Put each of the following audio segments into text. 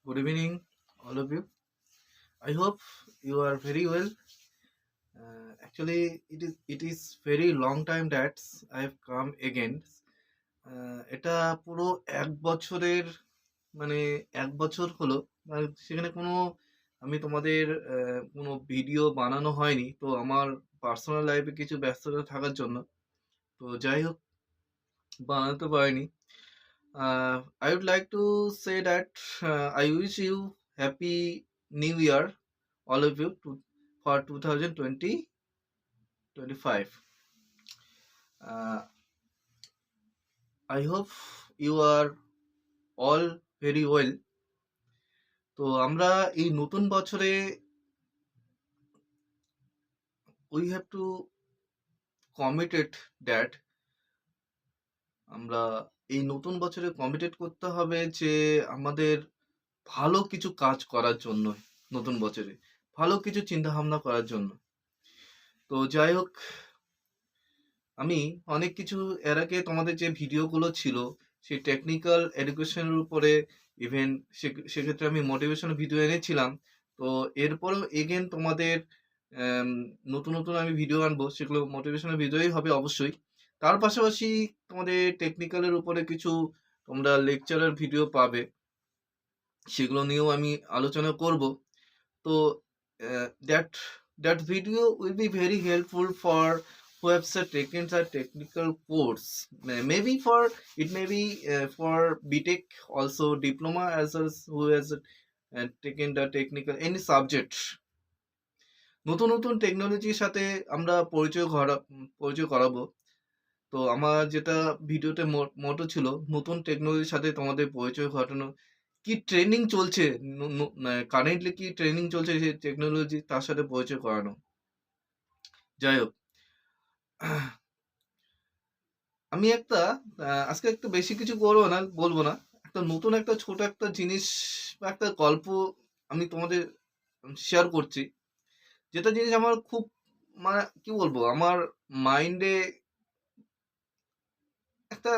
Good evening, all of you. I hope you are very well. Actually, it is very long time that I have come again. এটা পুরো 1 বছরের মানে 1 বছর হলো। সেখানে কোনো আমি তোমাদের কোনো ভিডিও বানানো হয়নি। তো আমার পার্সোনাল লাইফে কিছু ব্যস্ততা থাকার জন্য। তো যাই হোক বানাতে পারিনি। I would like to say that I wish you happy New Year, all of you, for 2025. Uh, I hope you are all very well. তো আমরা এই নতুন বছরে we have to committed that আমরা এই নতুন বছরে কমিটেড করতে হবে যে আমাদের ভালো কিছু কাজ করার জন্য নতুন বছরে ভালো কিছু চিন্তা ভাবনা করার জন্য। তো যাই হোক আমি অনেক কিছু এর আগে তোমাদের যে ভিডিওগুলো ছিল সেই টেকনিক্যাল এডুকেশনের উপরে ইভেন সেক্ষেত্রে আমি মোটিভেশনাল ভিডিও এনেছিলাম। তো এরপরেও এগেন তোমাদের নতুন নতুন আমি ভিডিও আনবো, সেগুলো মোটিভেশনাল ভিডিওই হবে অবশ্যই। তার পাশাপাশি তোমাদের টেকনিক্যালের উপরে কিছু তোমরা লেকচারের ভিডিও পাবে, সেগুলো নিয়েও আমি আলোচনা করব। তো that that video will be very helpful for who have taken the technical course. Maybe for it may be for BTech also diploma as well as who has taken the technical any subject. নতুন নতুন টেকনোলজির সাথে আমরা পরিচয় করাবো। তো আমার যেটা ভিডিওতে মোটো ছিল নতুন টেকনোলজির সাথে তোমাদের পরিচয় ঘটানো, কি ট্রেনিং চলছে কারেন্টলি কি ট্রেনিং চলছে সেই টেকনোলজি তার সাথে পরিচয় করানো। যাই হোক আমি আজকে একটা বেশি কিছু বলবো না, একটা নতুন একটা ছোট একটা জিনিস বা একটা গল্প আমি তোমাদের শেয়ার করছি, যেটা জিনিস আমার খুব মানে কি বলবো আমার মাইন্ডে একটা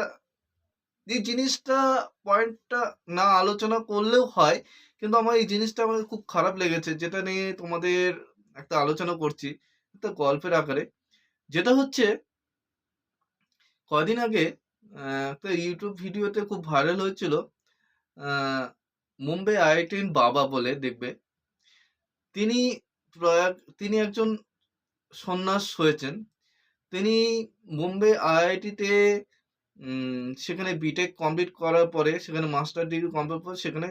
যে জিনিসটা পয়েন্টটা না আলোচনা করলেও হয়, কিন্তু আমার এই জিনিসটা আমার খুব খারাপ লেগেছে, যেটা নিয়ে তোমাদের একটা আলোচনা করছি একটা গল্পের আকারে। যেটা হচ্ছে কদিন আগে একটা ইউটিউব ভিডিওতে খুব ভাইরাল হয়েছিল, মুম্বাই আইআইটির বাবা বলে দেখবে, তিনি তিনি একজন সন্ন্যাস হয়েছেন। তিনি মুম্বাই আইআইটিতে সেখানে বিটেক কমপ্লিট করার পরে সেখানে মাস্টার ডিগ্রি কমপ্লিট করে সেখানে